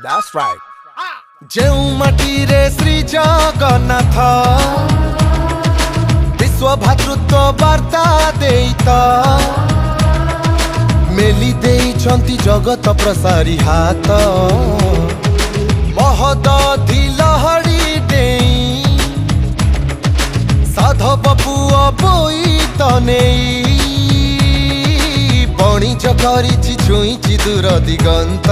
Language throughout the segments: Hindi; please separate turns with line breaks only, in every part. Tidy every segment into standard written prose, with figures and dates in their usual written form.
That's right. ଯେଉଁ ମାଟିରେ ଶ୍ରୀ ଜଗନ୍ନାଥ ବିଶ୍ୱ ଭାତୃତ୍ୱ ବାର୍ତ୍ତା ଦେଇ ତ ମେଲି ଦେଇଛନ୍ତି ଜଗତ ପ୍ରସାରୀ ହାତ ମହଦଧି ଲହଡ଼ି ଡେଇଁ ସାଧବ ପୁଅ ବୋଇତ ନେଇ ବଣିଜ କରିଛି ଛୁଇଁଛି ଦୂର ଦିଗନ୍ତ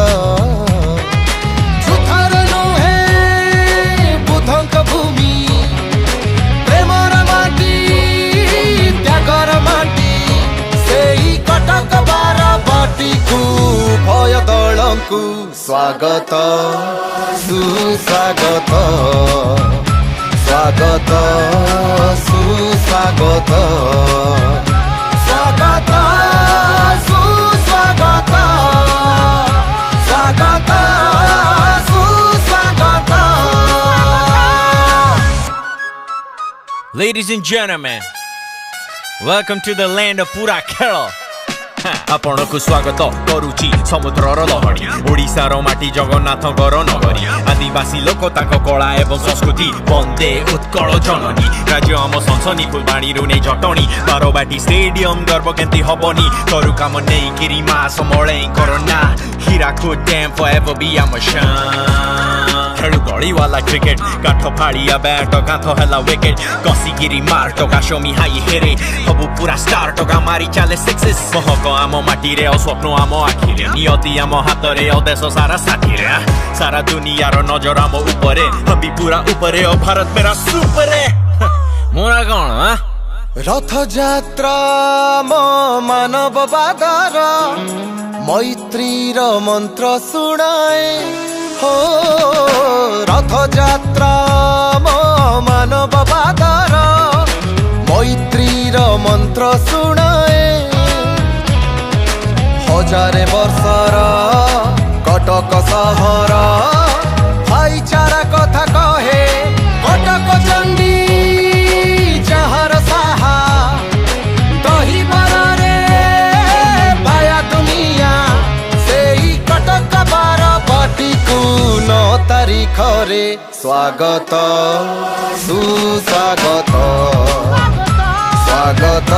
ଭୟ ଦଳଙ୍କୁ ସ୍ୱାଗତ ସୁସ୍ୱାଗତ ସ୍ୱାଗତ ସୁସ୍ୱାଗତ ସ୍ୱାଗତ ସୁସ୍ୱାଗତ ସ୍ୱାଗତ ସୁସ୍ୱାଗତ।
Ladies and gentlemen, welcome to the land of Pura Kerala. ଆପଣଙ୍କୁ ସ୍ୱାଗତ କରୁଛି ସମୁଦ୍ରର ଲହଡ଼ି ଓଡ଼ିଶାର ମାଟି ଜଗନ୍ନାଥଙ୍କର ନଗରୀ ଆଦିବାସୀ ଲୋକ ତାଙ୍କ କଳା ଏବଂ ସଂସ୍କୃତି ବନ୍ଦେ ଉତ୍କଳ ଜନନୀ ରାଜ୍ୟ ଆମ ଶଂସନୀ ଫୁଲବାଣୀରୁ ନେଇ ଜଟଣୀ ବାରବାଟୀ ଷ୍ଟେଡିୟମ ଗର୍ବ କେମିତି ହବନି କରୁ କାମ ନେଇକିରି ମା ସମଳେଇଙ୍କର ନା Hirakud dam forever be our shine ଖେଳୁ ଗଳିୱାଲା କ୍ରିକେଟ କାଠ ଫାଳିଆ ବ୍ୟାଟ କାନ୍ଥ ହେଲା ୱିକେଟ କସିକିରି ମାର ଟକା ଶମି ହାଇ ହେରେ ସବୁ ପୁରା ଷ୍ଟାର ଟକା ମାରି ଚାଲେ ସିକ୍ସେସ୍ ମହକ ଆମ ମାଟିରେ ଆଉ ସ୍ୱପ୍ନ ଆମ ଆଖିରେ ନିୟତି ଆମ ହାତରେ ଆଉ ଦେଶ ସାରା ସାଥିରେ ସାରା ଦୁନିଆର ନଜର ଆମ ଉପରେ ହବି ପୁରା ଉପରେ ଆଉ ଭାରତ ମେରା ସୁପରେ ମୋରା କଣ
ରଥଯାତ୍ରା ମୋ ମାନବବାଦର ମୈତ୍ରୀର ମନ୍ତ୍ର ଶୁଣାଏ हो रथयात्रा मो मानववादर मैत्रीर मंत्र शुणाए हजारे वर्षर कटक सहर भाईचारा कथा कहे कटक चंडी जहार साहा दही बरारे बाया दुनिया से कटक बार बाटिकू 9 तारीख रे स्वागत सुस्वागत स्वागत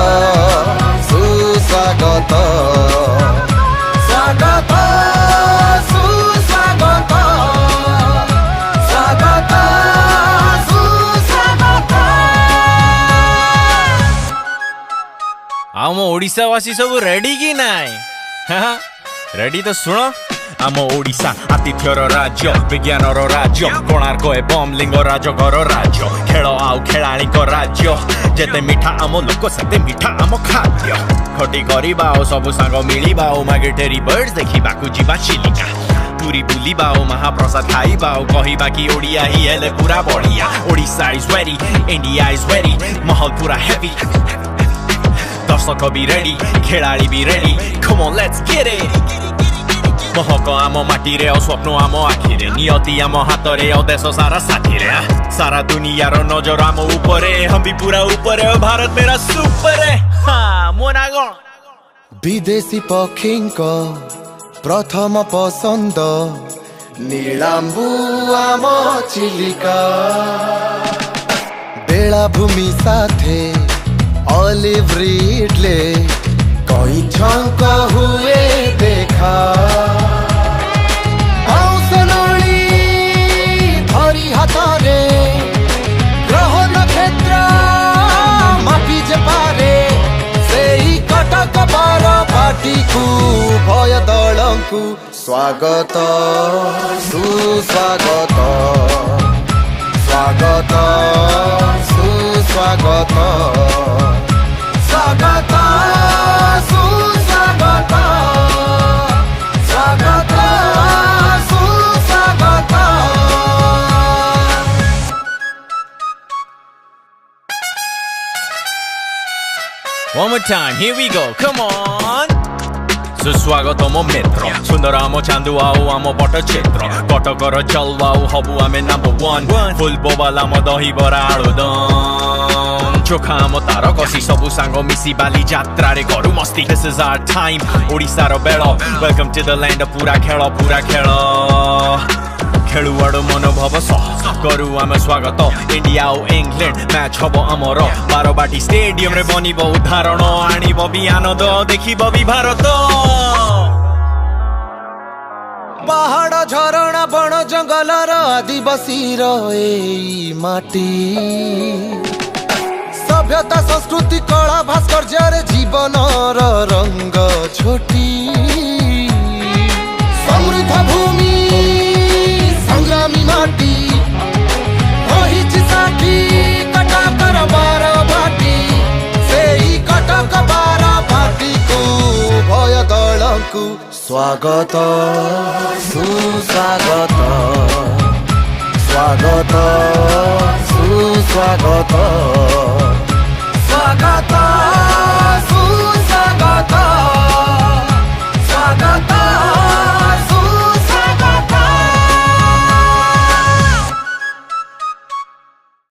सुस्वागत स्वागत सुस्वागत स्वागत सुस्वागत।
आम ओडिशावासी सब रेडी कि नाई रेडी तो सुनो आम ओडिशा आतिथ्यर राज्य विज्ञानर राज्य कोणार्क एवं लिंगराजकर राज्य खेल आउ खेलाणी राज्य जेते मिठा आम लोक सेते मिठा आम खाद्य खटी करबा सबु सांग मिलवा मागेटेरी बर्ड्स देखा जीवा चिलिका पूरी बुलिबा महाप्रसाद खाइबा कहबा कि ओडिया ही हेले पूरा बढ़िया Odisha is ready India is ready माहौल पूरा हेवी दर्शक भी रेडी खेलाड़ी भी ready come on let's get it महक आम माटी रे स्वप्न आम आखिरे नियति आम हाथ रे देश सारा साथी रे सारा दुनियार नजर आम ऊपरे हम भी पूरा ऊपरे भारत मेरा सुपर हाँ मोना गण
विदेशी पक्षींको प्रथम पसंद नीलांबू आम चिलिका बेलाभूमि साथे ऑलिव रिडले कई छंक हुए देखा औसनली धरी हाथरे ग्रह नक्षत्र मापी जे पारे सेई कटक बार पाटिकू भय दलंकु स्वागत सुस्वागत स्वागत सुस्वागत स्वागत सुस्वागत स्वागत सुस्वागत।
One more time, here we go, come on. सुस्वागत मो मित्र सुंदर आमो चांदु आओ आमो पट्टचित्र कटकर जलवाऊ हबु आमे नंबर 1 फुल बोबाल आमो दही बरा आलुदम चोखा आमो तार कसी सबु सांग मिसी बाली यात्रा रे करू मस्ती This is our time Odisha row bellow Welcome to the land पूरा खेल खेलुआड़ मनोभाव सह करू आमे स्वागत इंडिया और इंग्लैंड मैच हबो आमर बारबाटी स्टेडियम रे बनिबो उदाहरण आनिबो भी आनंद देखिबो भी भारत
पहाड़ झरणा बण जंगल आदिवासी एई माटी सभ्यता संस्कृति कला भास्कर्य जीवन रंग छोटी समृद्ध भूमि संग्रामी माटी रहिछि साथी कटकर बार भाटी सेई कटक बार भाटी को भय दलकु स्वागत सुस्वागत स्वागत सुस्वागत